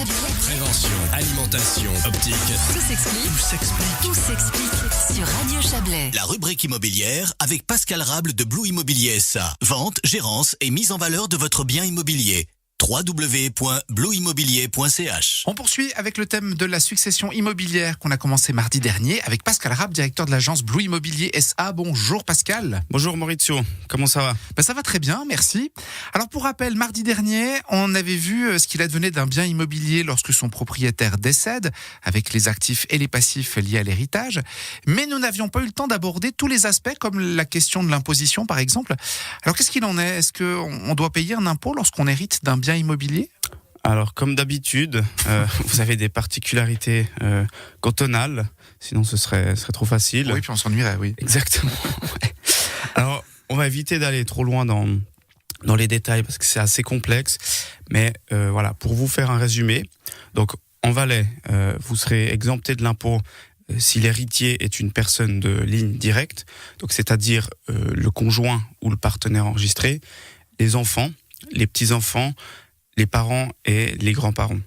Chablais. Prévention, alimentation, optique. Tout s'explique. Tout s'explique. Tout s'explique sur Radio Chablais. La rubrique immobilière avec Pascal Rable de Blue Immobilier SA. Vente, gérance et mise en valeur de votre bien immobilier. www.blueimmobilier.ch. On poursuit avec le thème de la succession immobilière qu'on a commencé mardi dernier avec Pascal Rable, directeur de l'agence Blue Immobilier SA. Bonjour Pascal. Bonjour Maurizio, comment ça va ? Ça va très bien, merci. Alors pour rappel, mardi dernier, on avait vu ce qu'il advenait d'un bien immobilier lorsque son propriétaire décède, avec les actifs et les passifs liés à l'héritage. Mais nous n'avions pas eu le temps d'aborder tous les aspects, comme la question de l'imposition par exemple. Alors qu'est-ce qu'il en est ? Est-ce qu'on doit payer un impôt lorsqu'on hérite d'un bien immobilier ? Alors comme d'habitude, vous avez des particularités cantonales, sinon ce serait trop facile. Oui, puis on s'ennuierait, oui. Exactement. Ouais. Alors on va éviter d'aller trop loin dans les détails parce que c'est assez complexe, mais voilà, pour vous faire un résumé, donc en Valais, vous serez exempté de l'impôt si l'héritier est une personne de ligne directe, donc c'est-à-dire le conjoint ou le partenaire enregistré, les enfants, les petits-enfants, les parents et les grands-parents.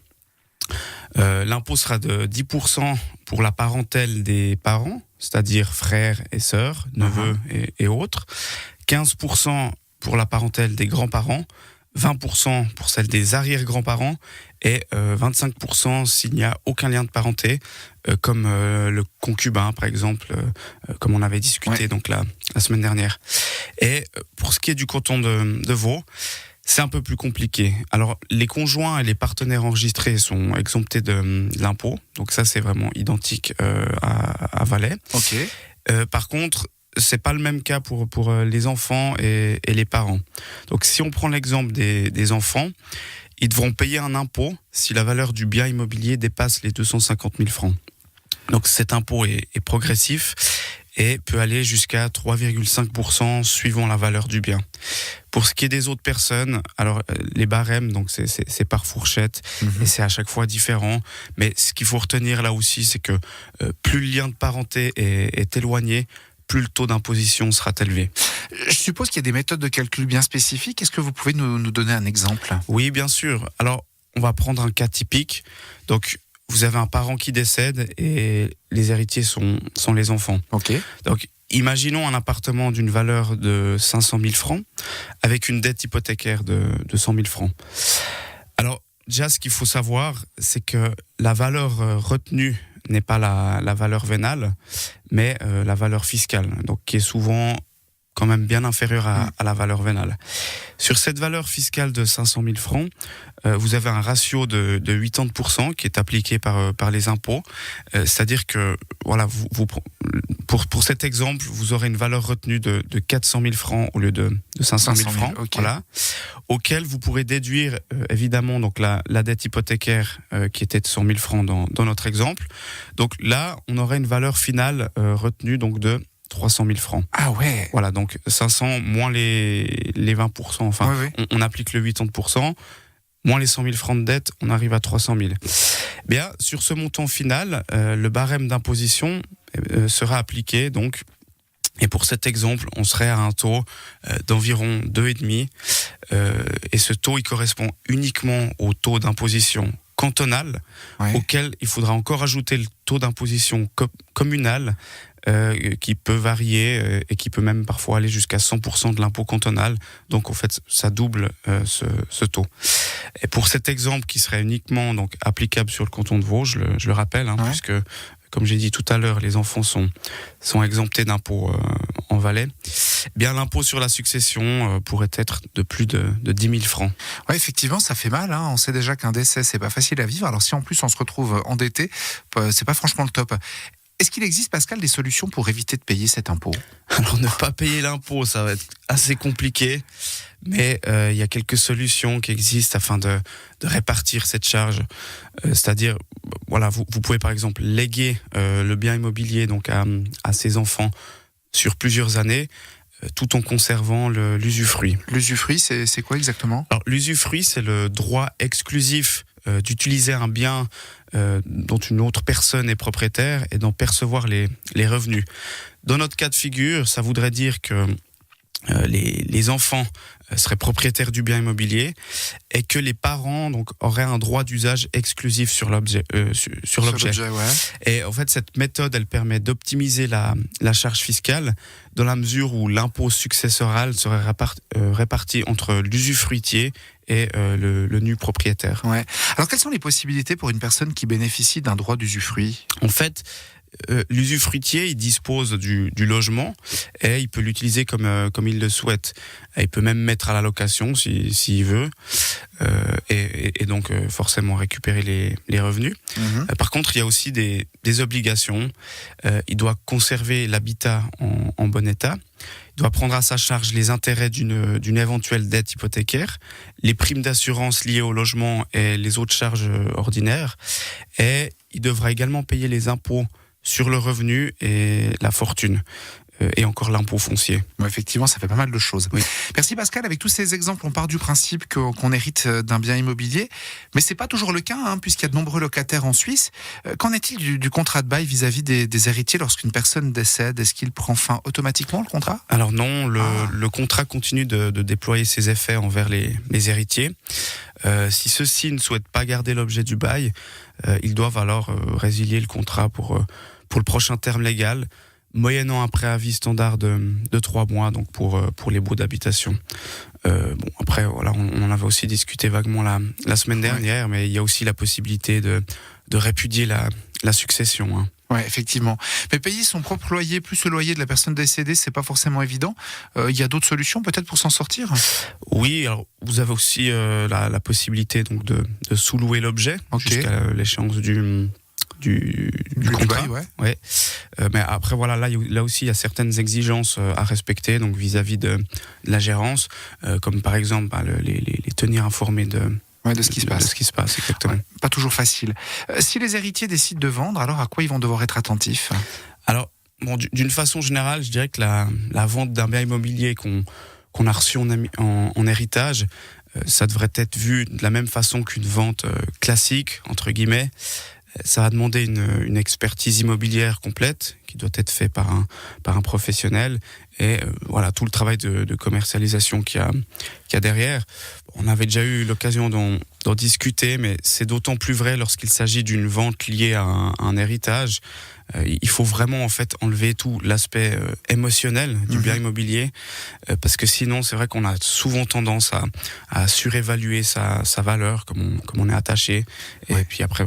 L'impôt sera de 10% pour la parentèle des parents, c'est-à-dire frères et sœurs, neveux et autres, 15% pour la parentèle des grands-parents, 20% pour celle des arrière-grands-parents et 25% s'il n'y a aucun lien de parenté, comme le concubin par exemple, comme on avait discuté donc la semaine dernière. Et pour ce qui est du canton de Vaud, c'est un peu plus compliqué. Alors, les conjoints et les partenaires enregistrés sont exemptés de l'impôt. Donc ça, c'est vraiment identique à Valais. Ok. Par contre, c'est pas le même cas pour les enfants et les parents. Donc, si on prend l'exemple des enfants, ils devront payer un impôt si la valeur du bien immobilier dépasse les 250 000 francs. Donc, cet impôt est progressif et peut aller jusqu'à 3,5% suivant la valeur du bien. Pour ce qui est des autres personnes, alors les barèmes, donc c'est par fourchette et c'est à chaque fois différent. Mais ce qu'il faut retenir là aussi, c'est que plus le lien de parenté est éloigné, plus le taux d'imposition sera élevé. Je suppose qu'il y a des méthodes de calcul bien spécifiques. Est-ce que vous pouvez nous donner un exemple ? Oui, bien sûr. Alors, on va prendre un cas typique. Donc, vous avez un parent qui décède et les héritiers sont les enfants. Ok. Donc, imaginons un appartement d'une valeur de 500 000 francs avec une dette hypothécaire de 100 000 francs. Alors, déjà, ce qu'il faut savoir, c'est que la valeur retenue n'est pas la valeur vénale, mais la valeur fiscale, donc qui est souvent quand même bien inférieure à la valeur vénale. Sur cette valeur fiscale de 500 000 francs, vous avez un ratio de 80% qui est appliqué par les impôts. C'est-à-dire que, voilà, pour cet exemple, vous aurez une valeur retenue de 400 000 francs au lieu de 500 000 francs. Okay. Voilà, auquel vous pourrez déduire, évidemment, donc la dette hypothécaire qui était de 100 000 francs dans notre exemple. Donc là, on aurait une valeur finale retenue donc de 300 000 francs. Ah ouais. Voilà, donc 500 moins les 20%, enfin, on applique le 80%, moins les 100 000 francs de dette, on arrive à 300 000. Bien, sur ce montant final, le barème d'imposition sera appliqué, donc, et pour cet exemple, on serait à un taux d'environ 2,5, et ce taux, il correspond uniquement au taux d'imposition cantonal, auquel il faudra encore ajouter le taux d'imposition communal, qui peut varier et qui peut même parfois aller jusqu'à 100% de l'impôt cantonal. Donc en fait, ça double ce taux. Et pour cet exemple qui serait uniquement donc applicable sur le canton de Vaud, je le rappelle, puisque comme j'ai dit tout à l'heure, les enfants sont exemptés d'impôt en Valais. Bien, l'impôt sur la succession pourrait être de plus de 10 000 francs. Ouais, effectivement, ça fait mal. On sait déjà qu'un décès, c'est pas facile à vivre. Alors si en plus on se retrouve endetté, c'est pas franchement le top. Est-ce qu'il existe, Pascal, des solutions pour éviter de payer cet impôt ? Alors, ne pas payer l'impôt, ça va être assez compliqué, mais il y a quelques solutions qui existent afin de répartir cette charge. C'est-à-dire, voilà, vous pouvez par exemple léguer le bien immobilier donc à ses enfants sur plusieurs années, tout en conservant l'usufruit. L'usufruit, c'est quoi exactement ? Alors, l'usufruit, c'est le droit exclusif d'utiliser un bien dont une autre personne est propriétaire et d'en percevoir les revenus. Dans notre cas de figure, ça voudrait dire que les enfants serait propriétaire du bien immobilier et que les parents donc auraient un droit d'usage exclusif sur l'objet. Sur l'objet, ouais. Et en fait, cette méthode, elle permet d'optimiser la charge fiscale dans la mesure où l'impôt successoral serait réparti entre l'usufruitier et le nu propriétaire. Ouais. Alors, quelles sont les possibilités pour une personne qui bénéficie d'un droit d'usufruit ? En fait, l'usufruitier, il dispose du logement et il peut l'utiliser comme il le souhaite. Et il peut même mettre à la location s'il veut et donc forcément récupérer les revenus. Par contre, il y a aussi des obligations. Il doit conserver l'habitat en bon état. Il doit prendre à sa charge les intérêts d'une éventuelle dette hypothécaire, les primes d'assurance liées au logement et les autres charges ordinaires. Et il devra également payer les impôts sur le revenu et la fortune, et encore l'impôt foncier. Ouais, effectivement, ça fait pas mal de choses. Oui. Merci Pascal. Avec tous ces exemples, on part du principe qu'on hérite d'un bien immobilier, mais c'est pas toujours le cas, puisqu'il y a de nombreux locataires en Suisse. Qu'en est-il du contrat de bail vis-à-vis des héritiers lorsqu'une personne décède ? Est-ce qu'il prend fin automatiquement, le contrat ? Alors non, le contrat continue de déployer ses effets envers les héritiers. Si ceux-ci ne souhaitent pas garder l'objet du bail, ils doivent alors résilier le contrat pour le prochain terme légal, moyennant un préavis standard de 3 mois, donc pour les baux d'habitation. Après, voilà, on en avait aussi discuté vaguement la semaine dernière, mais il y a aussi la possibilité de répudier la succession. Ouais, effectivement. Mais payer son propre loyer plus le loyer de la personne décédée, c'est pas forcément évident. Il y a d'autres solutions peut-être pour s'en sortir ? Oui, alors vous avez aussi la possibilité donc de sous-louer l'objet jusqu'à l'échéance du contrat. Bail, ouais. Ouais. Mais après voilà, là aussi il y a certaines exigences à respecter, donc vis-à-vis de la gérance, comme par exemple les tenir informés de ce qui se passe. De ce qui se passe, exactement. Ouais, pas toujours facile. Si les héritiers décident de vendre, alors à quoi ils vont devoir être attentifs ? Alors, d'une façon générale, je dirais que la vente d'un bien immobilier qu'on a reçu en héritage, ça devrait être vu de la même façon qu'une vente classique, entre guillemets. Ça va demander une expertise immobilière complète qui doit être faite par un professionnel et voilà tout le travail de commercialisation qu'il y a derrière. On avait déjà eu l'occasion d'en discuter, mais c'est d'autant plus vrai lorsqu'il s'agit d'une vente liée à un héritage. Il faut vraiment en fait enlever tout l'aspect émotionnel du bien immobilier, parce que sinon c'est vrai qu'on a souvent tendance à surévaluer sa valeur comme on est attaché, et puis après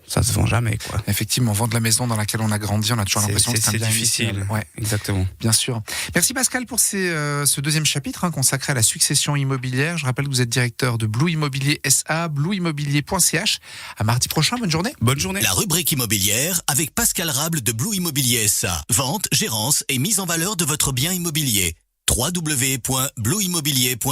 ça se vend jamais, quoi. Effectivement, vendre la maison dans laquelle on a grandi, on a toujours l'impression que c'est un bien difficile. initial. Ouais, exactement. Bien sûr. Merci Pascal pour ce deuxième chapitre consacré à la succession immobilière. Je rappelle que vous êtes directeur de Blue Immobilier SA, blueimmobilier.ch. À mardi prochain, bonne journée. Bonne journée. La rubrique immobilière avec Pascal Rable de Blue Immobilier SA. Vente, gérance et mise en valeur de votre bien immobilier. www.blueimmobilier.ch